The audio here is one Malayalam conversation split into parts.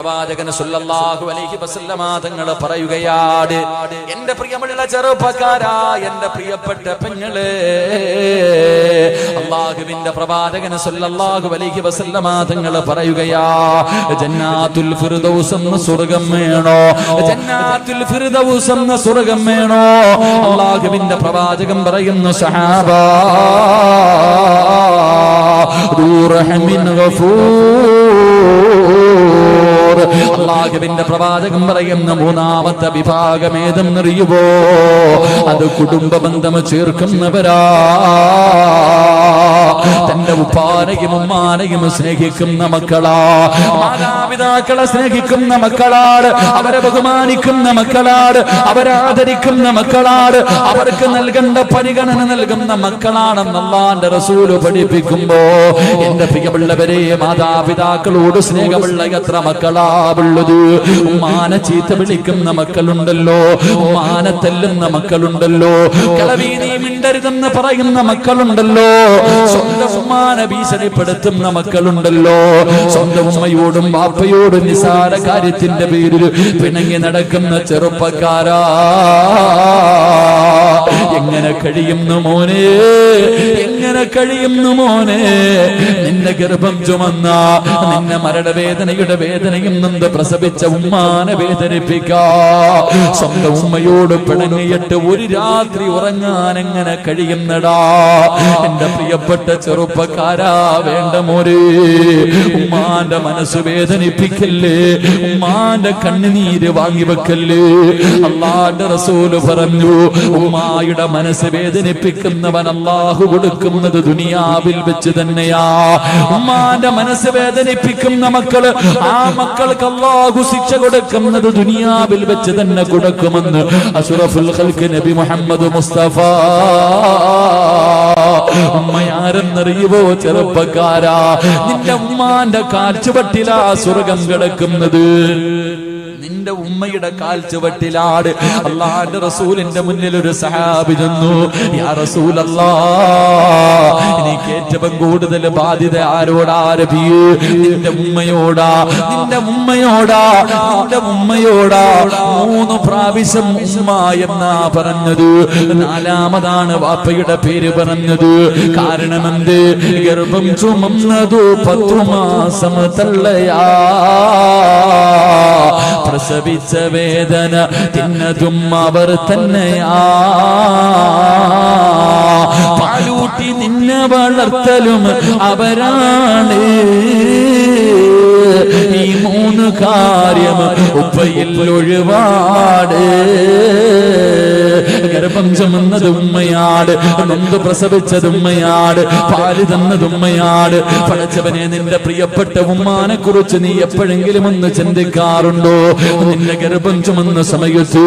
പ്രവാചകൻ സല്ലല്ലാഹു അലൈഹി വസല്ലമ തങ്ങൾ പറയുകയാണ്, എന്റെ പ്രിയമുള്ള ചെറുപ്പക്കാരാ, എന്റെ പ്രിയപ്പെട്ട പെങ്ങളെ, അല്ലാഹുവിന്റെ പ്രവാചകൻ സല്ലല്ലാഹു അലൈഹി വസല്ലമ തങ്ങൾ പറയുകയാ, ജന്നാത്തുൽ ഫിർദൗസ് എന്ന സ്വർഗ്ഗം വേണോ? ജന്നാത്തുൽ ഫിർദൗസ് എന്ന സ്വർഗ്ഗം വേണോ? അല്ലാഹുവിന്റെ പ്രവാചകൻ പറയുന്നു, സഹാബാ ദൂ റഹ്മിൻ ഗഫൂർ. അല്ലാഹുവിന്റെ പ്രവാചകൻ പറയുന്ന മൂന്നാമത്തെ വിഭാഗം ഏതെന്നറിയുവോ? അത് കുടുംബ ബന്ധം ചേർക്കുന്നവരാ. തന്റെ ഉപ്പാനെയും ഉമ്മാനെയും സ്നേഹിക്കുന്ന മക്കളാ, മാതാപിതാക്കളെ സ്നേഹിക്കുന്ന മക്കളാണ്, അവരെ ബഹുമാനിക്കുന്ന മക്കളാണ്, അവരെ ആദരിക്കുന്ന മക്കളാണ്, അവർക്ക് നൽകേണ്ട പരിഗണന നൽകുന്ന മക്കളാണെന്ന് അല്ലാഹുവിന്റെ റസൂൽ പഠിപ്പിക്കുമ്പോ, എന്റെ പ്രിയമുള്ളവരെ, മാതാപിതാക്കളോട് സ്നേഹമുള്ള എത്ര മക്കളാ ഉള്ളത്? ഉമ്മാനെ ചീത്ത വിളിക്കുന്ന മക്കളുണ്ടല്ലോ, ഉമ്മാനെ തല്ലുന്ന മക്കളുണ്ടല്ലോ, കളവി നീ മിണ്ടരുതെന്ന് പറയുന്ന മക്കളുണ്ടല്ലോ, സ്വന്തം ഉമ്മാനെ ഭീഷണിപ്പെടുത്തുന്ന മക്കളുണ്ടല്ലോ, സ്വന്തം ഉമ്മയോടും ബാപ്പയോടും നിസാര കാര്യത്തിന്റെ പേരിൽ പിണങ്ങി നടക്കുന്ന ചെറുപ്പക്കാരാ, എങ്ങനെ കഴിയുന്നു മോനെ? എങ്ങനെ കഴിയുന്നു മോനെ? നിന്റെ ഗർഭം ചുമന്ന, നിന്നെ മരണവേദനയുടെ വേദനയും നൊന്ത് പ്രസവിച്ച ഉമ്മാനെ വേദനിപ്പിക്കാ, സ്വന്തം ഉമ്മയോട് പിണങ്ങിയിട്ട് ഒരു രാത്രി ഉറങ്ങാൻ എങ്ങനെ കഴിയുന്നടാ? എന്റെ പ്രിയപ്പെട്ട ചെറുപ്പക്കാരാ, വേണ്ട മോരെ, ഉമ്മാന്റെ മനസ്സ് വേദനിപ്പിക്കല്ലേ, ഉമ്മാന്റെ കണ്ണുനീര് വാങ്ങിവെക്കല്ലേ. അല്ലാഹുവിന്റെ റസൂൽ പറഞ്ഞു, ഉമ്മായുടെ മനസ്സ് വേദനിപ്പിക്കുന്നവൻ അല്ലാഹു കൊടുക്കുന്നത് ദുനിയാവിൽ വെച്ച് തന്നെയാ. ഉമ്മാന്റെ മനസ്സ് വേദനിപ്പിക്കുന്ന മക്കള്, ആ മക്കൾക്ക് അല്ലാഹു ശിക്ഷ കൊടുക്കുന്നത് ദുനിയാവിൽ വെച്ച് തന്നെ കൊടുക്കുമെന്ന് അഷ്റഫുൽ ഖൽഖ് നബി മുഹമ്മദ് മുസ്തഫ. ഉമ്മയാരെന്നറിയുവോ ചെറുപ്പക്കാരാ? നിന്റെ ഉമ്മാന്റെ കാൽച്ചുവട്ടിലാ സ്വർഗം കിടക്കുന്നത്. നിന്റെ ഉമ്മയുടെ കാൽച്ചുവട്ടിലാണ്. അല്ലാഹുവിന്റെ റസൂലിന്റെ മുന്നിൽ ഒരു സഹാബി ചെന്നു, യാ റസൂലല്ലാഹ്, എനിക്ക് ഏറ്റവും കൂടുതൽ ബാധ്യത ആരോടാ നബിയേ? നിന്റെ ഉമ്മയോടാ, നിന്റെ ഉമ്മയോടാ, നിന്റെ ഉമ്മയോടാ. 3 പ്രാവശ്യം ഉമ്മ എന്നാ പറഞ്ഞത്, 4മതാണ് വാപ്പയുടെ പേര് പറഞ്ഞത്. കാരണം എന്ത്? ഗർഭം ചുമന്നതു 10 മാസം തള്ളയാ, പ്രസവിച്ച വേദന തിന്നതും അവർ തന്നെയാ, പാലൂട്ടി നിന്നെ വളർത്തലും അവരാണ്. ഈ 3 കാര്യം ഉപ്പയിൽ ഒഴിവാട്. ഗർഭം ചുമന്നത് ഉമ്മയാട്, നൊന്ത് പ്രസവിച്ചത് ഉമ്മയാട്, പാല് തന്നത് ഉമ്മയാട്. പടച്ചവനെ, നിന്റെ പ്രിയപ്പെട്ട ഉമ്മാനെ കുറിച്ച് നീ എപ്പോഴെങ്കിലും ഒന്ന് ചിന്തിക്കാറുണ്ടോ? നിന്റെ ഗർഭം ചുമന്ന സമയത്ത്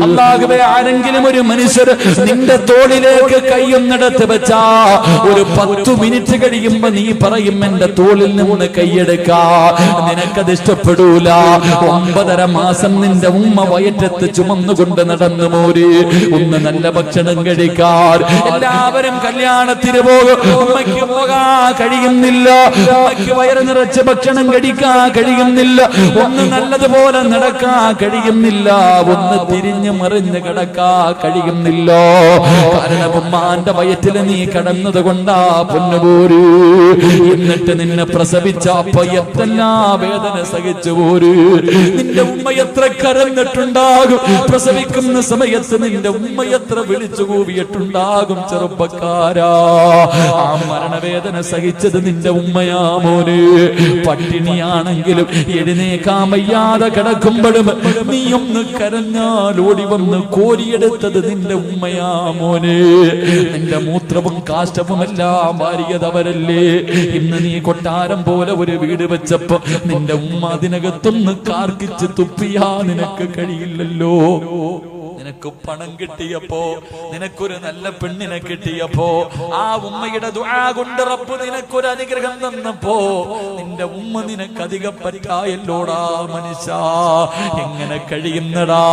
അല്ലാഹുവേ, ആരെങ്കിലും ഒരു മനുഷ്യർ നിന്റെ തോളിലേക്ക് കൈയൊന്നെടുത്ത് വെച്ചാ ഒരു 10 മിനിറ്റ് കഴിയുമ്പോ നീ പറയും, എന്റെ തോളിൽ നിന്ന് കൈയെടുക്കാ. നിനക്കത് ഇഷ്ടപ്പെടൂല. 9.5 മാസം നിന്റെ ഉമ്മ വയറ്റത്ത് ചുമന്നുകൊണ്ട് നടന്നു മോര്. ഒന്ന് നല്ല ഭക്ഷണം കഴിക്കാൻ എല്ലാവരും കല്യാണത്തിന് പോകും, ഉമ്മയ്ക്ക് പോകാൻ കഴിയുന്നില്ല, ഉമ്മയ്ക്ക് വയറ് നിറച്ച് ഭക്ഷണം കഴിക്കാൻ കഴിയുന്നില്ല, ഒന്ന് നല്ലതുപോലെ നടക്കാൻ കഴിയുന്നില്ല, ഒന്ന് തിരിഞ്ഞു മറിഞ്ഞ് കിടക്കാൻ കഴിയുന്നില്ല. കാരണം ഉമ്മാന്റെ വയറ്റിൽ നീ കിടന്നത് കൊണ്ടാ പൊന്നുപോര്. എന്നിട്ട് നിന്നെ പ്രസവിച്ച അപ്പ എത്രല്ലാ വേദന സഹിച്ചു പോര്. നിന്റെ ഉമ്മ എത്ര കരഞ്ഞിട്ടുണ്ടാകും, പ്രസവിക്കുന്ന സമയത്ത് നിന്റെ ഉമ്മ എത്ര വിളിച്ചു കൂവിയിട്ടുണ്ടാകും. ചെറുപ്പക്കാരാ, ആ മരണവേദന സഹിച്ചത് നിന്റെ ഉമ്മയാ മോനെ. പട്ടിണിയാണെങ്കിലും എഴുന്നേക്കാൻ വയ്യാതെ കിടക്കുമ്പോഴും നീ ഒന്ന് കരഞ്ഞാൽ ഓടി വന്ന് കോരിയെടുത്തത് നിന്റെ ഉമ്മയാ മോനെ. നിന്റെ മൂത്രവും കാഷ്ടവും എല്ലാം വാരിയതവരല്ലേ. ഇന്ന് നീ കൊട്ടാരം പോലെ ഒരു വീട് വെച്ചപ്പോ നിന്റെ ഉമ്മ അതിനകത്തൊന്ന് കാർക്കിച്ച് തുപ്പിയാ നിനക്ക് കഴിയില്ലല്ലോ. നിനക്ക് പണം കിട്ടിയപ്പോ, നിനക്കൊരു നല്ല പെണ്ണിനെ കിട്ടിയപ്പോ, ആ ഉമ്മയുടെ ദുആ കൊണ്ട് റബ്ബ് നിനക്കൊരു അനുഗ്രഹം തന്നപ്പോ നിന്റെ ഉമ്മ നിനക്ക് അധികം പറ്റായല്ലോടാ മനുഷ്യ, എങ്ങനെ കഴിയുന്നടാ?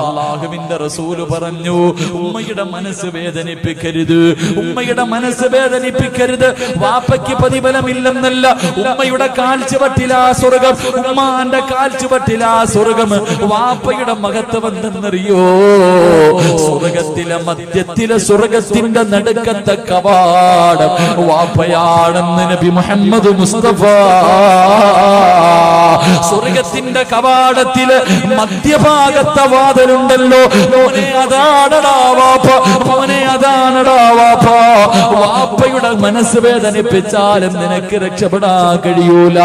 അല്ലാഹുവിന്റെ റസൂല് പറഞ്ഞു, ഉമ്മയുടെ മനസ്സ് വേദനിപ്പിക്കരുത്, ഉമ്മയുടെ മനസ്സ് വേദനിപ്പിക്കരുത്. വാപ്പയ്ക്ക് പ്രതിഫലമില്ലെന്നല്ല, ഉമ്മയുടെ കാൽച്ചുവട്ടിലാ സ്വർഗം, ഉമ്മാന്റെ കാൽച്ചുവട്ടിലാ സ്വർഗം. വാപ്പയുടെ മഹത്വം എന്തെന്നറിയോ? സ്വർഗത്തിലെ മധ്യത്തിലെ സ്വർഗത്തിന്റെ നടുക്കത്തെ കവാടം വാപ്പയാണെന്ന് നബി മുഹമ്മദ് മുസ്തഫ. സ്വർഗത്തിന്റെ കവാടത്തില് മധ്യഭാഗത്തെ വാതിലുണ്ടല്ലോ, മോനെ അതാണടാ വാപ്പ, മോനെ അതാണടാ വാപ്പ. വാപ്പയുടെ മനസ്സ് വേദനിപ്പിച്ചാലും നിനക്ക് രക്ഷപ്പെടാൻ കഴിയൂല.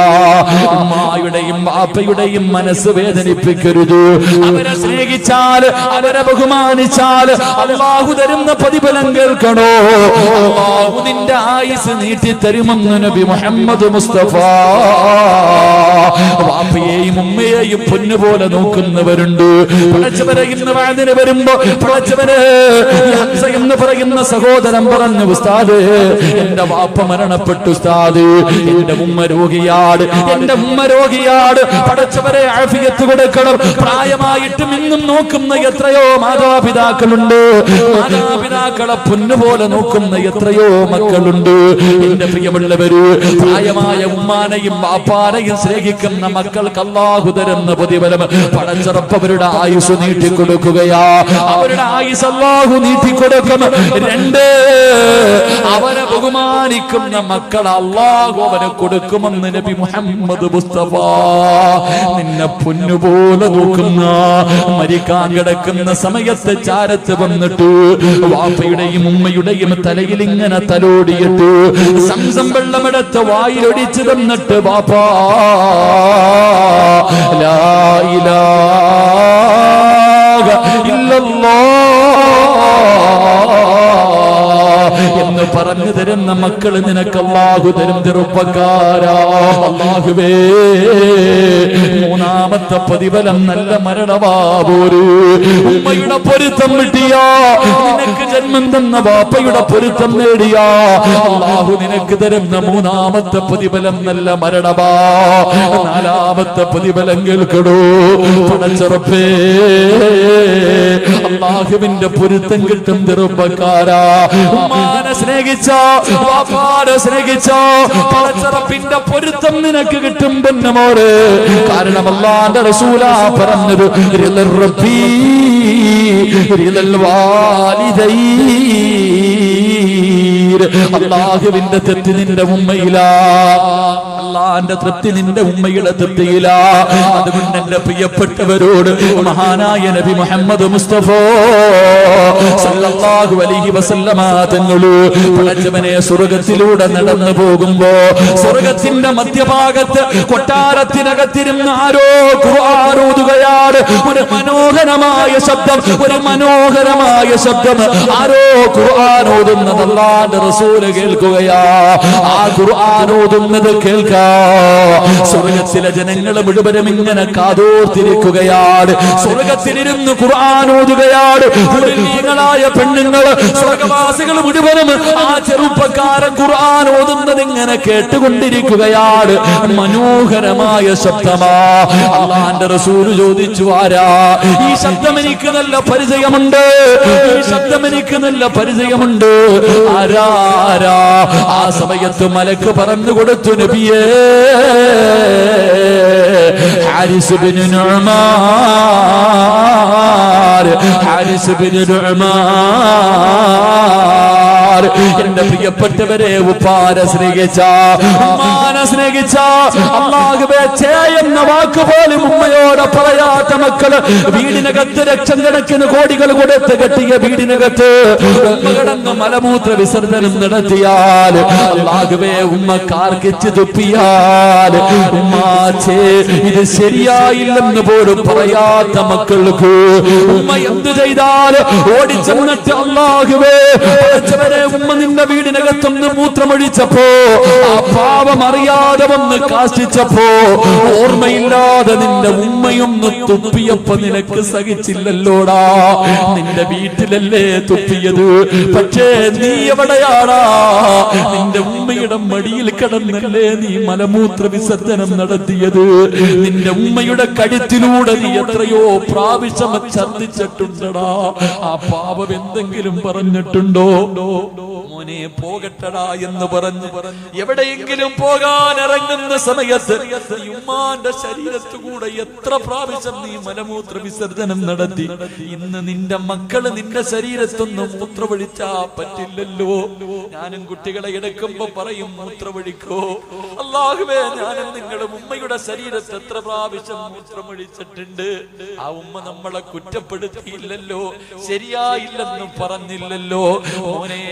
ഉമ്മായുടെയും വാപ്പയുടെയും മനസ്സ് വേദനിപ്പിക്കരുത്. അവരെ സ്നേഹിച്ചാൽ, അവരെ ബഹുമാനിച്ചാൽ അല്ലാഹു തരുന്ന പ്രതിഫലം കേൾക്കണോ? അല്ലാഹു നിന്റെ ആയുസ് നീട്ടി തരുമെന്ന് നബി മുഹമ്മദ് മുസ്തഫ. വാപ്പയെയും ഉമ്മയെയും പൊന്നുപോലെ നോക്കുന്നവരുണ്ട്. പടച്ചവരെ ഇന്ന് വാതിന് വരുമ്പോ പടച്ചവരെ ഹംസ എന്ന് പറയുന്ന സഹോദരൻ പറഞ്ഞു, ഉസ്താദ് എന്റെ വാപ്പ മരണപ്പെട്ടു ഉസ്താദ്, എന്റെ ഉമ്മ രോഗിയാട്, എന്റെ ഉമ്മ രോഗിയാട്. പടച്ചവരെ ആഫിയത്ത് കൊടുക്കണം. പ്രായമായിട്ടും ഇന്നും നോക്കുന്ന എത്രയോ മാതാപിതാക്കളുണ്ട്, മാതാപിതാക്കളെ പൊന്നുപോലെ നോക്കുന്ന എത്രയോ മക്കളുണ്ട്. എന്റെ പ്രിയമുള്ളവര്, പ്രായമായ ഉമ്മാനെയും വാപ്പാനെയും സ്നേഹിക്കുന്ന മക്കൾക്ക് അല്ലാഹു തരുന്ന പ്രതിഫലം പടച്ചറപ്പ് അവരുടെ ആയുസ് നീട്ടിക്കൊടുക്കുകയാ. അവരുടെ ആയുസ് അല്ലാഹു നീട്ടിക്കൊടുക്കും. രണ്ട്, അവരെ ബഹുമാനിക്കുന്ന മക്കൾ അല്ലാഹു അവനെ കൊടുക്കുമെന്ന് നബി മുഹമ്മദ് മുസ്തഫ. നിന്നെ പൊന്നുപോലെ നോക്കുന്ന, മരിക്കാൻ കിടക്കുന്ന സമയത്ത് ചാരത്ത് വന്നിട്ട് വാപ്പയുടെയും ഉമ്മയുടെയും തലയിൽ ഇങ്ങനെ തലോടിയിട്ട് സംസം വെള്ളമെടുത്ത് വായിലൊടിച്ചു തന്നിട്ട് വാപ്പാ ലാ ഇലാഹ ഇല്ലല്ലാഹ് എന്ന് പറഞ്ഞു തരുന്ന മക്കള് നിനക്ക് അല്ലാഹു തരും. ചെറുപ്പക്കാരാ, അല്ലാഹുവേ മൂന്നാമത്തെ പ്രതിഫലം നല്ല മരണവാപോരു. ഉമ്മയുടെ പൊരുത്തം കിട്ടിയാ, നിനക്ക് ജന്മം തന്ന വാപ്പയുടെ പൊരുത്തം നേടിയാ അല്ലാഹു നിനക്ക് തരുന്ന മൂന്നാമത്തെ പ്രതിഫലം നല്ല മരണവാ. നാലാമത്തെ പ്രതിഫലം കേൾക്കടോ പടച്ചറപ്പേ, അല്ലാഹുവിന്റെ പൊരുത്തം കിട്ടും. ചെറുപ്പക്കാരാ, ഉമ്മാനെ സ്നേഹിച്ചോ, വാപ്പാനെ സ്നേഹിച്ചോ, പടച്ചറപ്പിന്റെ പൊരുത്തം നിനക്ക് കിട്ടും പൊന്നുമോളെ. കാരണം അല്ലാഹുവിന്റെ റസൂലാ പറഞ്ഞത്, റിളൽ റബ്ബി റിളൽ വാലിദൈൻ. അല്ലാഹുവിന്റെ തൃപ്തി നിന്റെ ഉമ്മയിലാ, അല്ലാഹുവിന്റെ തൃപ്തി നിന്റെ ഉമ്മയുടെ തൃപ്തിയിലാ. അതുകൊണ്ട് എന്റെ പ്രിയപ്പെട്ടവരോട് മഹാനായ നബി മുഹമ്മദ് മുസ്തഫ സല്ലല്ലാഹു അലൈഹി വസല്ലമ തങ്ങള് പടച്ചവനെ സ്വർഗത്തിലൂടെ നടന്നു പോകുമ്പോ സ്വർഗത്തിന്റെ മധ്യഭാഗത്ത് കൊട്ടാരത്തിനകത്തിരുന്ന ആരോ ഖുർആൻ ഓതുകയാണ്. ഒരു മനോഹരമായ ശബ്ദം, ഒരു മനോഹരമായ ശബ്ദം. ആരോ ഖുർആൻ ഓതുന്നത് അല്ലാഹുവിന്റെ റസൂൽ കേൾക്കുകയാ. ആ ഖുർആൻ ഓതുന്നത് കേൾക്കാ സ്വർഗത്തിലെ ജനങ്ങൾ മുഴുവനും ഇങ്ങനെ കാതോർത്തിരിക്കുകയാണ്. സ്വർഗത്തിലിരുന്ന് ഖുർആൻ ഓതുകയാണ്. മുഅ്മിനീങ്ങളായ പെണ്ണുങ്ങൾ, സ്വർഗവാസികൾ മുഴുവനും ആ ചെറുപ്പക്കാരൻ ഖുർആൻ ഓതുന്നത് ഇങ്ങനെ കേട്ടുകൊണ്ടിരിക്കുകയാണ്. മനോഹരമായ ശബ്ദമാ. അല്ലാഹുവിന്റെ റസൂൽ ചോദിച്ചു, ആരാ ഈ ശബ്ദം? എനിക്ക് നല്ല പരിചയമുണ്ട്, ഈ ശബ്ദം എനിക്ക് നല്ല പരിചയമുണ്ട്. ആരാ? ആ സമയത്ത് മലക്ക് പറഞ്ഞു കൊടുത്തു, നബിയേ ഹാരിസ് ഇബ്നു നുഅ്മാൻ, ഹാരിസ് ഇബ്നു നുഅ്മാൻ. എന്റെ പ്രിയപ്പെട്ടവരെ, ഉപ്പാനെ സ്നേഹിച്ച, ഉമ്മാനെ സ്നേഹിച്ച, അല്ലാഹുവേ ചേ എന്ന വാക്ക് പോലും ഉമ്മയോട് പറയാത്ത മക്കള് വീടിനകത്ത് ലക്ഷക്കണക്കിന് കോടികൾ കൊടുത്ത് കെട്ടിയ വീടിനകത്ത് ഉമ്മ കിടന്ന് മലമൂത്ര വിസർജനം നടത്തിയാൽ, അല്ലാഹുവേ ഉമ്മ കാർക്കിച്ച് തുപ്പിയാൽ, ഉമ്മാച്ചേ ഇത് ശരിയായില്ലെന്ന് പോലും പറയാത്ത മക്കൾക്ക് ഉമ്മ എന്ത് ചെയ്താൽ ഓടിച്ചെന്നിട്ട് അല്ലാഹുവേ ഉമ്മ നിന്റെ വീടിനകത്തൊന്ന് മൂത്രമൊഴിച്ചപ്പോ ആ പാവം അറിയാതെ വന്ന് കാഷ്ടിച്ചപ്പോ ഓർമ്മയില്ലാതെ നിന്റെ ഉമ്മയൊന്ന് തുപ്പിയപ്പോ നിനക്ക് സഹിച്ചില്ലല്ലോടാ. നിന്റെ വീട്ടിലല്ലേ തുപ്പിയത്, പക്ഷേ നീ എവിടെയാടാ? നിന്റെ ഉമ്മയുടെ മടിയിൽ കിടന്നല്ലേ നീ മലമൂത്ര വിസർജനം നടത്തിയത്. നിന്റെ ഉമ്മയുടെ കഴുത്തിലൂടെ നീ എത്രയോ പ്രാവശ്യം ഛർദ്ദിച്ചിട്ടുണ്ടടാ. ആ പാപം എന്തെങ്കിലും പറഞ്ഞിട്ടുണ്ടോ? മോനെ പോകട്ടടാ എന്ന് പറഞ്ഞു എവിടെയെങ്കിലും പോകാൻ ഇറങ്ങുന്ന സമയത്ത് ഉമ്മാന്റെ ശരീരത്തുകൂടെ എത്ര പ്രാവശ്യം നീ മലമൂത്ര വിസർജനം നടത്തി. ഇന്ന് നിന്റെ മക്കള് നിന്റെ ശരീരത്തൊന്നും മൂത്രമൊഴിച്ചാ പറ്റില്ലല്ലോ. ഞാനും കുട്ടികളെ എടുക്കുമ്പോ പറയും മൂത്രമൊഴിക്കോ. അല്ലാഹുവേ, ഞാനും നിങ്ങളുടെ ഉമ്മയുടെ ശരീരത്ത് എത്ര പ്രാവശ്യം മൂത്രമൊഴിച്ചിട്ടുണ്ട്. ആ ഉമ്മ നമ്മളെ കുറ്റപ്പെടുത്തിയില്ലല്ലോ, ശരിയായില്ലെന്ന് പറഞ്ഞില്ലല്ലോ. മോനെ,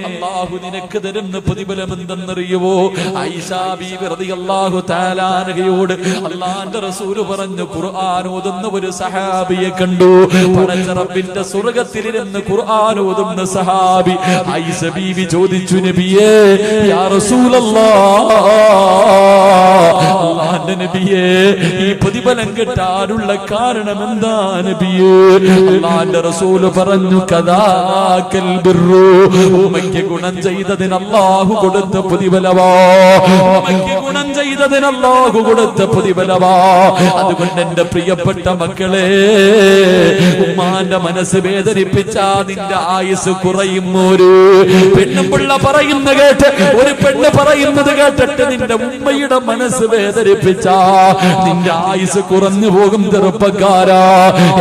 അല്ലാഹു നിനക്ക് തരുന്ന പ്രതിഫലം എന്തെന്നറിയുവോ? ആയിഷാ ബീവി റളിയല്ലാഹു തആല അൻഹയോട് അല്ലാഹുവിന്റെ റസൂൽ പറഞ്ഞു, ഖുർആൻ ഓതുന്ന ഒരു സഹാബിയെ കണ്ടു. പടച്ച റബ്ബിന്റെ സ്വർഗ്ഗത്തിലിരുന്ന് ഖുർആൻ ഓതുന്ന സഹാബി. ആയിഷ ബീവി ചോദിച്ചു, നബിയേ, യാ റസൂലല്ലാഹ്, അല്ലാഹുവിന്റെ നബിയേ, ഈ പ്രതിഫലം കിട്ടാനുള്ള കാരണം എന്താ നബിയേ? അല്ലാഹുവിന്റെ റസൂൽ പറഞ്ഞു, കദാകൽ ബിർറു, ഉമ്മയ്ക്ക് ഗുണം ചെയ്തതിന് അല്ലാഹു കൊടുത്ത പ്രതിഫലവാ. ഉമ്മയ്ക്ക് ഗുണം ചെയ്തതിന് അല്ലാഹു കൊടുത്ത പ്രതിഫലവാ. അതുകൊണ്ട് എന്റെ പ്രിയപ്പെട്ട മക്കളെ, ഉമ്മാന്റെ മനസ്സ് വേദനിപ്പിച്ചാ നിന്റെ ആയുസ് കുറയും. ഒരു പെണ്ണുപിള്ള പറയുന്ന കേട്ട്, ഒരു പെണ്ണ് പറയുന്നത് കേട്ടിട്ട് നിന്റെ ഉമ്മയുടെ മനസ്സ് വേദനിപ്പിച്ചാ നിന്റെ ആയുസ് കുറഞ്ഞു പോകും. ചെറുപ്പക്കാരാ,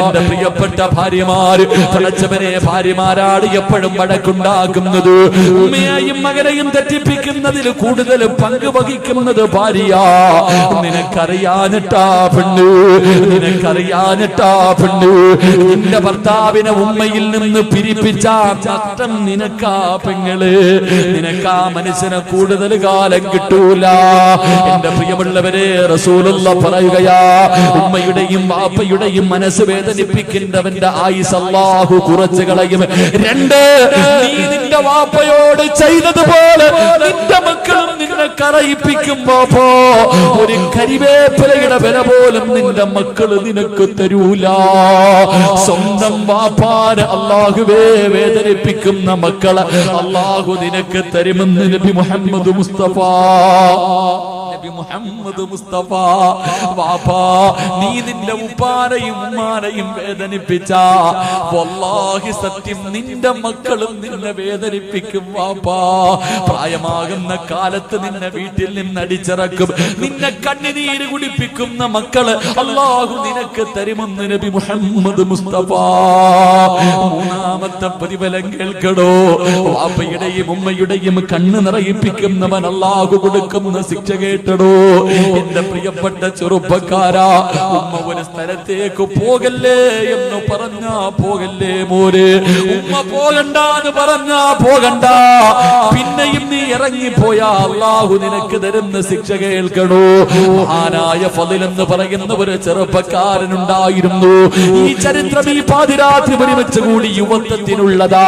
എന്റെ പ്രിയപ്പെട്ട ഭാര്യമാര്, പടച്ചവനെ, ഭാര്യമാരാണ് എപ്പോഴും വഴക്കുണ്ടാക്കുന്നത്. ഉമ്മയെയും മകനെയും തെറ്റിപ്പിക്കുന്നതിൽ കൂടുതൽ പങ്ക് വഹിക്കുന്നത് ഭാര്യ. നിനക്കറിയാനിട്ടാ പെണ്ണ്, നിനക്കറിയാനിട്ടാ പെണ്ണ്, നിന്റെ ഭർത്താവിനെ ഉമ്മയിൽ നിന്ന് പിരിപ്പിച്ച നഷ്ടം നിനക്കാ പെങ്ങള്. നിനക്കാ മനുഷ്യനെ കൂടുതൽ കാലം കിട്ടൂല. എന്റെ പ്രിയമുള്ളവരെ, റസൂലുള്ള പറയുകയാ, ഉമ്മയുടെയും വാപ്പയുടെയും മനസ്സ് വേദനിപ്പിക്കുന്നവന്റെ ആയുസ് അല്ലാഹു കുറച്ച് കളയും. രണ്ട്, നീ നിന്റെ വാപ്പയോട് ചെയ്തതുപോലെ നിന്റെ മക്കളും നിന്നെ കരയിപ്പിക്കുമ്പോ ഒരു കരിവേപ്പിലയുടെ വില പോലും നിന്റെ മക്കള് നിനക്ക് തരൂല. സ്വന്തം വാപ്പാനെ അല്ലാഹുവേ വേദനിപ്പിക്കുന്ന മക്കളെ അല്ലാഹു നിനക്ക് തരുമെന്ന് നബി മുഹമ്മദ് മുസ്തഫ. മുഹമ്മദ് മുസ്തഫ, വാപ്പാ, നീ നിന്റെ ഉപ്പാനെയും ഉമ്മാനെയും വേദനിപ്പിച്ച വല്ലാഹി സത്യം നിന്റെ മക്കളും നിന്നെ വേദനിപ്പിക്കും. വാപ്പാ, പ്രായമാകുന്ന കാലത്ത് നിന്നെ വീട്ടിൽ നിന്ന് അടിച്ചിറക്കും. നിന്നെ കണ്ണുനീര് കുടിപ്പിക്കുന്ന മക്കള് അല്ലാഹു നിനക്ക് തരുമെന്ന് നബി മുഹമ്മദ് മുസ്തഫ. മൂന്നാമത്തെ പ്രതിഫലം കേൾക്കടോ, വാപ്പയുടെയും ഉമ്മയുടെയും കണ്ണ് നിറയിപ്പിക്കുന്നവൻ അല്ലാഹു കൊടുക്കുന്ന ശിക്ഷ കേട്ടടോ. എന്റെ പ്രിയപ്പെട്ട ചെറുപ്പക്കാരാ, ഉമ്മ ഒരു സ്ഥലത്തേക്ക് പോകല്ലേ എന്ന് പറഞ്ഞാ പോകല്ലേ മോര്. ഉമ്മ പോകണ്ടെന്ന് പറഞ്ഞാ പോകണ്ട. പിന്നെയും നീ ഇറങ്ങിപ്പോയാ അല്ലാഹു നിനക്ക് തരുന്ന ശിക്ഷ കേൾക്കണോ. മഹാനായ ഫളിൽ എന്ന് പറയുന്ന ഒരു ചെറുപ്പക്കാരനുണ്ടായിരുന്നു. ഈ ചരിത്രം ഈ പാതിരാത്രി ഒരുമിച്ച് കൂടി യുവത്വത്തിനുള്ളതാ.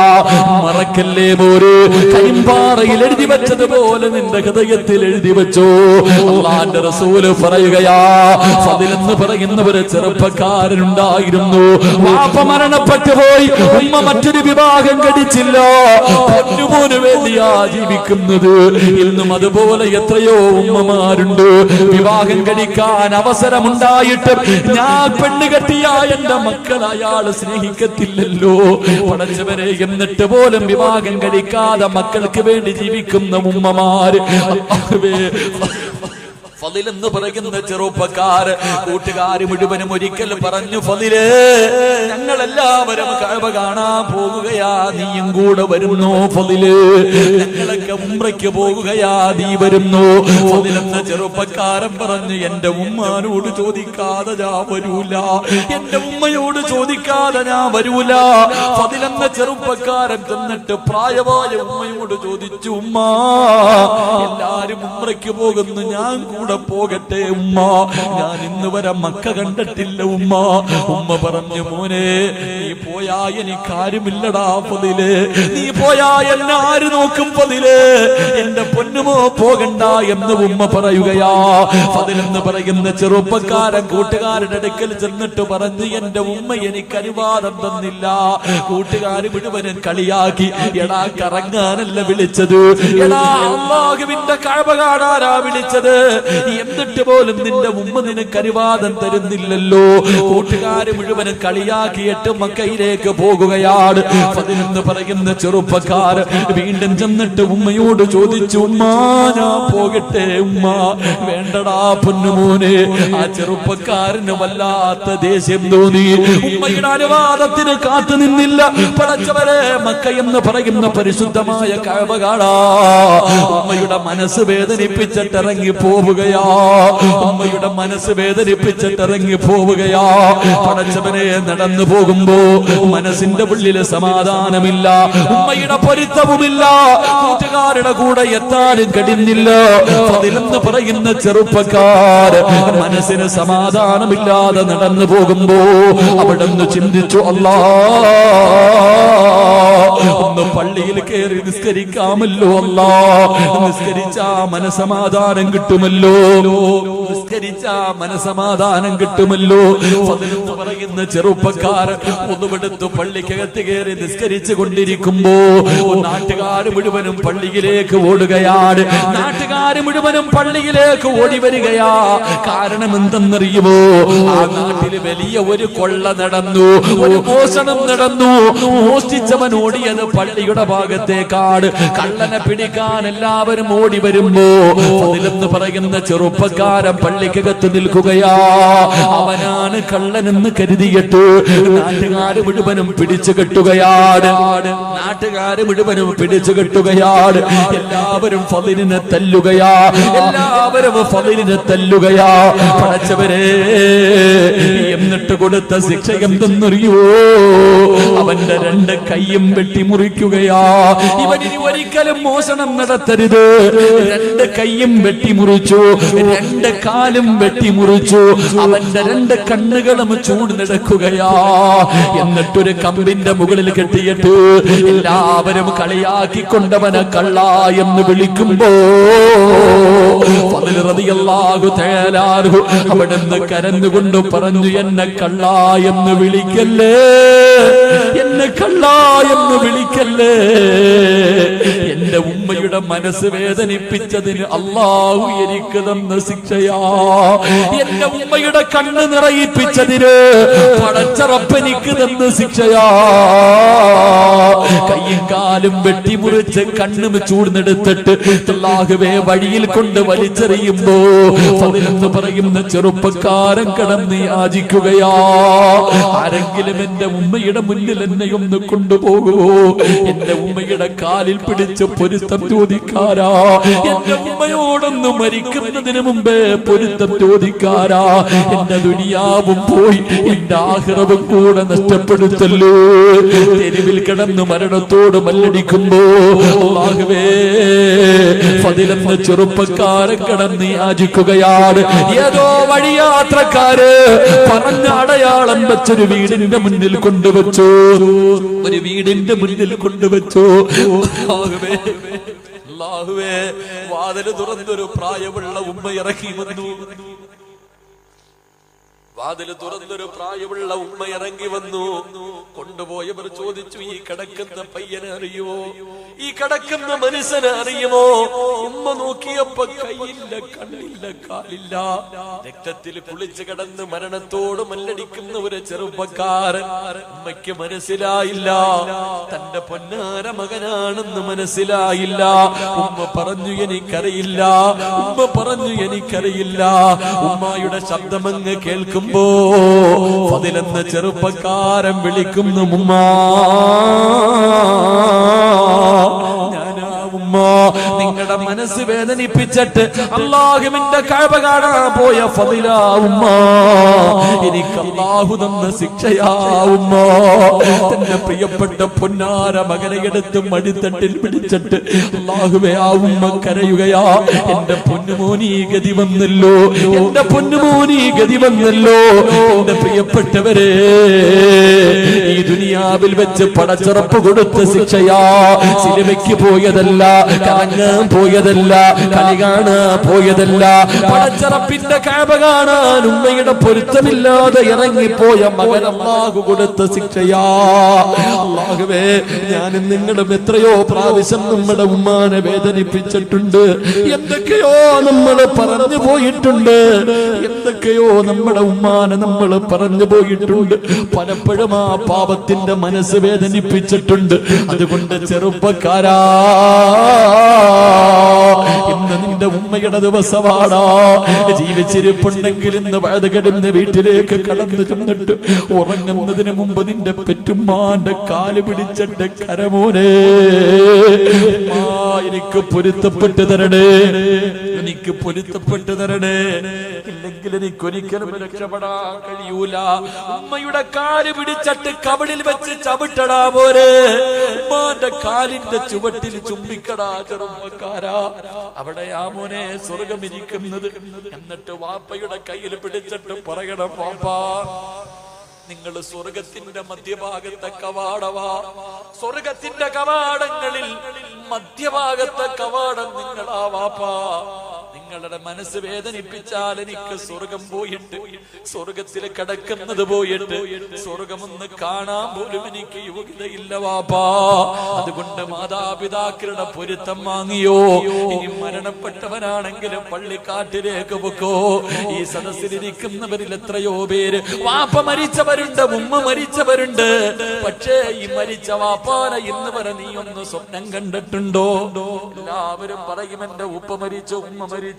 മറക്കല്ലേ മോര്. കരിമ്പാറയിൽ എഴുതി വെച്ചതുപോലെ നിന്റെ ഹൃദയത്തിൽ എഴുതി വെച്ചോ. അല്ലാഹുവിന്റെ റസൂല് പറയുകയാ, ഫളിൽ എന്ന് പറയുന്ന ഒരു ചെറുപ്പക്കാരനുണ്ടായിരുന്നു. വാപ്പ മരണപ്പെട്ടു പോയി, ഉമ്മ മറ്റൊരു വിവാഹം കഴിച്ചില്ല. പൊന്നുമോന് വേണ്ടിയാ ജീവിക്കുന്നത്. ഇന്നും അതുപോലെ എത്രയോ ഉമ്മമാരുണ്ട്. വിവാഹം കഴിക്കാൻ അവസരമുണ്ടായിട്ട് ഞാൻ പെണ്ണ് കെട്ടിയ എന്റെ മക്കൾ അയാള് സ്നേഹിക്കത്തില്ലല്ലോ. പടച്ചവരെ, എന്നിട്ട് പോലും വിവാഹം കഴിക്കാതെ മക്കൾക്ക് വേണ്ടി ജീവിക്കുന്ന ഉമ്മമാര്. ഫളിൽ എന്ന് പറയുന്ന ചെറുപ്പക്കാര് കൂട്ടുകാര് മുഴുവനും ഒരിക്കൽ പറഞ്ഞു, ഫളില്, ഞങ്ങളെല്ലാവരും കഅബ കാണാൻ പോകുകയാ, നീയും കൂടെ വരുന്നു. ഫളില്, ഞങ്ങളൊക്കെ ഉംറയ്ക്ക് പോകുകയാ, നീ വരുന്നു. ഫളിൽ എന്ന ചെറുപ്പക്കാരൻ പറഞ്ഞു, എന്റെ ഉമ്മാനോട് ചോദിക്കാതെ ഞാൻ വരൂല, എന്റെ ഉമ്മയോട് ചോദിക്കാതെ ഞാൻ വരൂല. ഫളിൽ എന്ന ചെറുപ്പക്കാരൻ ചെന്നിട്ട് പ്രായമായ ഉമ്മയോട് ചോദിച്ചു, ഉമ്മ, എല്ലാരും ഉംറയ്ക്ക് പോകുന്നു, ഞാൻ കൂടെ കൂടെ പോകട്ടെ ഉമ്മ, ഞാൻ ഇന്ന് വരെ മക്ക കണ്ടിട്ടില്ല ഉമ്മ. ഉമ്മ പറഞ്ഞു, മോനെ നീ പോയാ എനിക്കാരുമില്ലടാ ഫദില്, നീ പോയാ എന്നെ ആര് നോക്കും ഫദില്, എന്റെ പൊന്നുമോ പോകണ്ട എന്ന് ഉമ്മ പറയുകയാ. ഫദിലെന്ന് പറയുന്ന ചെറുപ്പക്കാരൻ കൂട്ടുകാരുടെ അടുക്കൽ ചെന്നിട്ട് പറഞ്ഞു, എന്റെ ഉമ്മ എനിക്ക് അനുവാദം തന്നില്ല. കൂട്ടുകാര് മുഴുവനും കളിയാക്കി, എടാ കറങ്ങാനല്ല വിളിച്ചത്, എടാ അല്ലാഹുവിന്റെ കഅബ കാണാനാ വിളിച്ചത്, എന്നിട്ട് പോലും നിന്റെ ഉമ്മ നിനക്ക് അനുവാദം തരുന്നില്ലല്ലോ. കൂട്ടുകാര് മുഴുവനും കളിയാക്കിയിട്ട് മക്കയിലേക്ക് പോകുകയാണ്. ഫദിലെന്ന് പറയുന്ന ചെറുപ്പക്കാർ വീണ്ടും ചെന്നിട്ട് ഉമ്മയോട് ചോദിച്ചു, ഉമ്മ ഞാൻ പോകട്ടെ ഉമ്മ? വേണ്ടടാ പൊന്നുമോനെ. ആ ചെറുപ്പക്കാരന് വല്ലാത്ത ദേഷ്യം തോന്നി. ഉമ്മയുടെ അനുവാദത്തിന് കാത്തു നിന്നില്ല. പടച്ചവരെ, മക്ക എന്ന് പറയുന്ന പരിശുദ്ധമായ കഅബ കാണാ ഉമ്മയുടെ മനസ്സ് വേദനിപ്പിച്ചിട്ടിറങ്ങി പോവുകയാ. ഉമ്മയുടെ മനസ്സ് വേദനിപ്പിച്ചിട്ടിറങ്ങി പോവുകയാ. പടച്ചവനെ, നടന്നു പോകുമ്പോ മനസ്സിന്റെ ഉള്ളില് സമാധാനമില്ല, ഉമ്മയുടെ പൊരുത്തവുമില്ല, കൂട്ടുകാരുടെ കൂടെ എത്താനും കഴിയുന്നില്ല. ഫദിലെന്ന് പറയുന്ന ചെറുപ്പക്കാർ മനസ്സിന് സമാധാനമില്ലാതെ നടന്നു പോകുമ്പോ അവിടെ നിന്ന് ചിന്തിച്ചു, അല്ലാ ഒന്ന് പള്ളിയിൽ കയറി നിസ്കരിക്കാമല്ലോ, അല്ലാ നിസ്കരിച്ചാ മനസമാധാനം കിട്ടുമല്ലോ, നിസ്കരിച്ചാ മനസമാധാനം കിട്ടുമല്ലോ. ഫദിലെന്ന് പറയുന്ന ചെറുപ്പക്കാർ ഒന്നുമെടുത്ത് പള്ളിക്കകത്ത് കയറി നിസ്കരിച്ചു കൊണ്ടിരിക്കുമ്പോ നാട്ടുകാര് മുഴുവനും പള്ളിയിലേക്ക് ഓടുകയാണ്. നാട്ടുകാര് മുഴുവനും പള്ളിയിലേക്ക് ഓടി വരികയാ. കാരണം എന്തെന്നറിയുമോ? ആ നാട്ടില് വലിയ ഒരു കൊള്ള നടന്നു, ഒരു മോഷണം നടന്നു. മോഷ്ടിച്ചവൻ ഓടിയത് പള്ളിയുടെ ഭാഗത്തേക്കാണ്. കള്ളനെ പിടിക്കാൻ എല്ലാവരും ഓടി വരുമ്പോ ഫദിലെന്ന് പറയുന്ന ചെറുപ്പക്കാരൻ പള്ളിക്കകത്ത് നിൽക്കുകയാ. അവനാണ് കള്ളനെന്ന് കരുതിയിട്ട് നാട്ടുകാര് മുഴുവനും പിടിച്ചു കെട്ടുകയാണ്. നാട്ടുകാര് മുഴുവനും പിടിച്ചു കെട്ടുകയാണ്. എല്ലാവരും ഫദിലിനെ തല്ലുകയാ, എല്ലാവരും ഫദിലിനെ തല്ലുകയാ. പടച്ചവരെ, എന്നിട്ട് കൊടുത്ത ശിക്ഷ എന്തെന്നറിയോ? അവന്റെ രണ്ട് കൈയും വെട്ടിമുറിക്കുകയാ. ഇവനിനി ഒരിക്കലും മോഷണം നടത്തരുത്. രണ്ട് കൈയും വെട്ടിമുറിച്ചു, രണ്ട് കാലും വെട്ടിമുറിച്ചു. അവന്റെ രണ്ട് കണ്ണുകളും ചൂടുന്നെടുക്കുകയാ. എന്നിട്ടൊരു കമ്പിന്റെ മുകളിൽ കെട്ടിയിട്ട് എല്ലാവരും കളിയാക്കിക്കൊണ്ടവനെ കള്ള എന്ന് വിളിക്കുമ്പോ ഫദിൽ റളിയല്ലാഹു തആല അവിടുന്ന് കരഞ്ഞുകൊണ്ട് പറഞ്ഞു, എന്നെ കള്ള എന്ന് വിളിക്കല്ലേ, എന്നെ കള്ള എന്ന് വിളിക്കല്ലേ. എന്റെ ഉമ്മയുടെ മനസ്സ് വേദനിപ്പിച്ചതിന് അല്ലാഹു എനിക്ക് തന്ന ശിക്ഷയാ. എന്റെ ഉമ്മയുടെ കണ്ണ് നിറയിപ്പിച്ചതിന് പടച്ചറപ്പെനിക്ക് തന്ന ശിക്ഷയാ. കയ്യും കാലും വെട്ടിമുറിച്ച് കണ്ണും ചൂടുന്നെടുത്തിട്ട് അല്ലാഹുവേ വഴിയിൽ കൊണ്ട് വലിച്ചെറിയുമ്പോ ഫദിലെന്ന് പറയുന്ന ചെറുപ്പക്കാരൻ കടന്ന് യാചിക്കുകയാ, ആരെങ്കിലും എന്റെ ഉമ്മയുടെ മുന്നിൽ എന്നെ ഒന്ന് കൊണ്ടുപോകുമോ? എന്റെ ഉമ്മയുടെ കാലിൽ പിടിച്ച് പൊരുത്തം ചോദിക്കാരാ, എന്റെ ഉമ്മയോടൊന്ന് മരിക്കുന്നതിന് മുമ്പേ പൊരുത്തം ചോദിക്കാരാ. എന്റെ ദുനിയാവും പോയി എന്റെ ആഖിറവും കൂടെ നഷ്ടപ്പെടുത്തല്ലോ. തെരുവിൽ കിടന്ന് മരണത്തോട് മല്ലടിക്കുമ്പോ അല്ലാഹുവേ, ഫദിലെന്ന ചെറുപ്പക്കാരൻ കിടന്ന് യാചിക്കുകയാണ്. ഏതോ വഴിയാത്രക്കാര് പറഞ്ഞ അടയാളം വെച്ചൊരു വീടിന്റെ മുന്നിൽ കൊണ്ടുവച്ചു, ഒരു വീടിന്റെ മുന്നിൽ കൊണ്ടുവച്ചു. അല്ലാഹുവേ, വാതില് തുറന്നൊരു പ്രായമുള്ള ഉമ്മ ഇറങ്ങി വന്നു. വാതില് തുറന്നൊരു പ്രായമുള്ള ഉമ്മ ഇറങ്ങി വന്നു. കൊണ്ടുപോയവർ ചോദിച്ചു, ഈ കിടക്കുന്ന പയ്യനെ അറിയുമോ? ഈ കിടക്കുന്ന മനുഷ്യനെ അറിയുമോ? ഉമ്മ നോക്കിയപ്പോ കൈയില്ല, കണ്ണില്ല, കാലില്ല, രക്തത്തിൽ കുളിച്ച് കിടന്ന് മരണത്തോട് മല്ലടിക്കുന്ന ഒരു ചെറുപ്പക്കാരൻ. ഉമ്മയ്ക്ക് മനസ്സിലായില്ല തന്റെ പൊന്നാര മകനാണെന്ന് മനസ്സിലായില്ല. ഉമ്മ പറഞ്ഞു, എനിക്കറിയില്ല. ഉമ്മ പറഞ്ഞു, എനിക്കറിയില്ല. ഉമ്മയുടെ ശബ്ദമങ്ങ് കേൾക്കും ഫദിലെന്ന ചെറുപ്പക്കാരൻ വിളിക്കുന്നു, ഉമ്മ. നിങ്ങളുടെ മനസ്സ് വേദനിപ്പിച്ചിട്ട് അല്ലാഹുവിന്റെ കഅബ കാണാൻ പോയ ഫദില ഉമ്മ, എനിക്ക് അല്ലാഹു തന്ന ശിക്ഷയാവുമോ? തന്റെ പ്രിയപ്പെട്ട പൊന്നാര മകനെ എടുത്ത് മടിത്തട്ടിൽ പിടിച്ചിട്ട് അല്ലാഹുവേ ആ ഉമ്മ കരയുകയാ, എന്റെ പൊന്നുമോനീ ഗതി വന്നല്ലോ, എന്റെ പൊന്നുമോനീ ഗതി വന്നല്ലോ. എന്റെ പ്രിയപ്പെട്ടവരെ, ഈ ദുനിയാവിൽ വെച്ച് പടച്ചുറപ്പ് കൊടുത്ത ശിക്ഷയാ. സിനിമയ്ക്ക് പോയതല്ല, കറങ്ങാൻ പോയതല്ല, കളി കാണാൻ പോയതല്ല, പടച്ചുറപ്പിന്റെ കാബ കാണാൻ ഉമ്മയുടെ പൊരുത്തമില്ലാതെ ഇറങ്ങിപ്പോയ മകൻ അല്ലാഹു കൊടുത്ത ശിക്ഷയാ. അല്ലാഹുവേ, ഞാനും നിങ്ങളും എത്രയോ പ്രാവശ്യം നമ്മുടെ ഉമ്മാനെ വേദനിപ്പിച്ചിട്ടുണ്ട്, എന്തൊക്കെയോ നമ്മൾ പറഞ്ഞു പോയിട്ടുണ്ട്, എന്തൊക്കെയോ നമ്മുടെ ഉമ്മാനെ നമ്മൾ പറഞ്ഞു പോയിട്ടുണ്ട്. പലപ്പോഴും ആ പാപത്തിന്റെ മനസ്സ് വേദനിപ്പിച്ചിട്ടുണ്ട്. അതുകൊണ്ട് ചെറുപ്പക്കാരാ, ഇന്ന് നിന്റെ ഉമ്മയുടെ ദിവസമാടാ. ജീവിച്ചിരിപ്പുണ്ടെങ്കിൽ ഇന്ന് വഴുതുകിടന്ന് വീട്ടിലേക്ക് കടന്നു ചെന്നിട്ട് ഉറങ്ങുന്നതിന് മുമ്പ് നിന്റെ പെറ്റുമ്മാന്റെ കാല് പിടിച്ചിട്ട് കരമോനെ, എനിക്ക് പൊരുത്തപ്പെട്ട് തരണേ, എനിക്ക് പൊരുത്തപ്പെട്ട് തരണേ, ഇല്ലെങ്കിൽ എനിക്ക് ഒരിക്കലും രക്ഷപ്പെടാൻ കഴിയൂല. ഉമ്മയുടെ കാല് പിടിച്ചിട്ട് കവിളിൽ വെച്ച് ചവിട്ടടാ പോരെ, ഉമ്മാന്റെ കാലിന്റെ ചുവട്ടിൽ ചുംബിക്കടാ ചെറുപ്പക്കാരാ. അവിടെയാ മോനെ സ്വർഗം ഇരിക്കുന്നത്. എന്നിട്ട് വാപ്പയുടെ കയ്യിൽ പിടിച്ചിട്ട് പറയണം, വാപ്പാ നിങ്ങൾ സ്വർഗത്തിന്റെ മധ്യഭാഗത്തെ കവാടവാ, സ്വർഗത്തിന്റെ കവാടങ്ങളിൽ മധ്യഭാഗത്തെ കവാടം നിങ്ങളാ വാപ്പാ. നിങ്ങളുടെ മനസ്സ് വേദനിപ്പിച്ചാൽ എനിക്ക് സ്വർഗം പോയിട്ട്, സ്വർഗത്തിൽ കിടക്കുന്നത് പോയിട്ട് സ്വർഗമൊന്ന് കാണാൻ പോലും എനിക്ക് യോഗ്യതയില്ല വാപ്പാ. അതുകൊണ്ട് മാതാപിതാക്കളുടെ പൊരുത്തം വാങ്ങിയോ? ഇനി മരണപ്പെട്ടവനാണെങ്കിലും പള്ളിക്കാട്ടിലേക്ക് പൊക്കോ. ഈ സദസ്സിലിരിക്കുന്നവരിൽ എത്രയോ പേര് വാപ്പ മരിച്ചവരുണ്ട്, ഉമ്മ മരിച്ചവരുണ്ട്. പക്ഷേ ഈ മരിച്ച വാപ്പാനെ ഇന്ന് വരെ നീ ഒന്ന് സ്വപ്നം കണ്ടിട്ടുണ്ടോ? എല്ലാവരും പറയും എന്റെ ഉപ്പ മരിച്ചു, ഉമ്മ മരിച്ചു,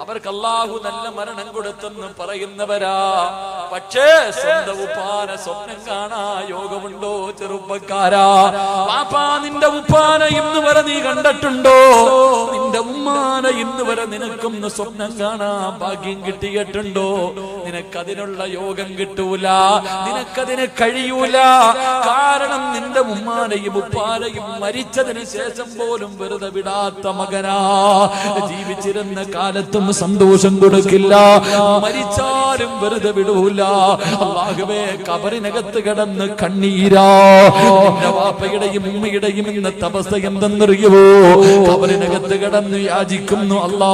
അവർക്ക് അല്ലാഹു നല്ല മരണം കൊടുത്തെന്ന് പറയുന്നവരാ. പക്ഷേ സ്വന്തം ഉപ്പാനെ സ്വപ്നം കാണാ യോഗമുണ്ടോ ചെറുപ്പക്കാരാ? വാപ്പാ, നിന്റെ ഉപ്പാനെ ഇന്ന് വരെ നീ കണ്ടിട്ടുണ്ടോ? നിന്റെ ഉമ്മാനെ ഇന്ന് വരെ നിനക്കൊന്ന് സ്വപ്നം കാണാ ഭാഗ്യം കിട്ടിയിട്ടുണ്ടോ? നിനക്കതിനുള്ള യോഗം കിട്ടൂല, നിനക്കതിന് കഴിയൂല. കാരണം നിന്റെ ഉമ്മാനെയും ഉപ്പാനെയും മരിച്ചതിന് ശേഷം പോലും വെറുതെ വിടാത്ത മകനാ. ജീവിച്ചിരുന്ന കാലത്തും സന്തോഷം കൊടുക്കില്ല, മരിച്ചാലും വെറുതെ വിടൂല. അല്ലാഹുവേ, കബറിനകത്ത് കിടന്ന് കണ്ണീരാ. നിന്റെ വാപ്പയുടെയും ഉമ്മയുടെയും ഇന്നത്തെ അവസ്ഥ എന്തെന്നറിയുവോ? കബറിനകത്ത് കിടന്ന് യാചിക്കുന്നു, അല്ലാ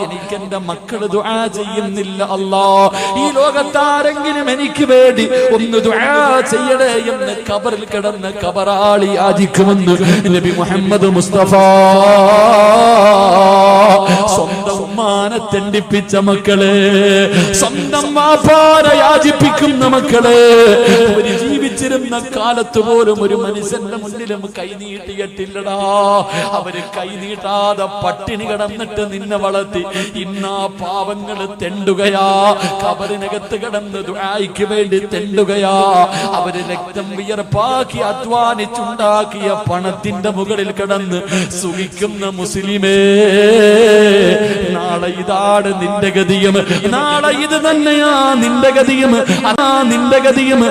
എനിക്കെന്റെ മക്കള് ദുആ ചെയ്യുന്നില്ല അല്ലാ, ഈ ലോകത്താരെങ്കിലും എനിക്ക് വേണ്ടി ഒന്ന് ദുആ ചെയ്യണേ എന്ന് കബറിൽ കിടന്ന് കബറാളി യാചിക്കുമെന്ന് നബി മുഹമ്മദ് മുസ്തഫ. സ്വന്തം ഉമ്മാനെ തെണ്ടിപ്പിച്ച മക്കളെ, സ്വന്തം വാപ്പാനെ യാചിപ്പിക്കുന്ന മക്കളെ, ഒരു ജീവിച്ചിരുന്ന കാലത്ത് പോലും ഒരു മനുഷ്യന്റെ മുന്നിലും കൈ നീട്ടിയിട്ടില്ലടാ. അവര് കൈ നീട്ടാതെ പട്ടിണി കിടന്നിട്ട് നിന്നെ വളർത്തി. ഇന്നാ പാവങ്ങള് തെണ്ടുകയാ, കബറിനകത്ത് കിടന്ന് ദുആയ്ക്ക് വേണ്ടി തെണ്ടുകയാ. അവര് രക്തം വിയർപ്പാക്കി അധ്വാനിച്ചുണ്ടാക്കിയ പണത്തിന്റെ മുകളിൽ കിടന്ന് സുഖിക്കുന്ന മുസ്ലിമേ, നാളെ ഇതാണ് നിന്റെ ഗതിയും, നാളെ ഇത് തന്നെയാ നിന്റെ ഗതിയും, അതാ നിന്റെ ഗതിയും.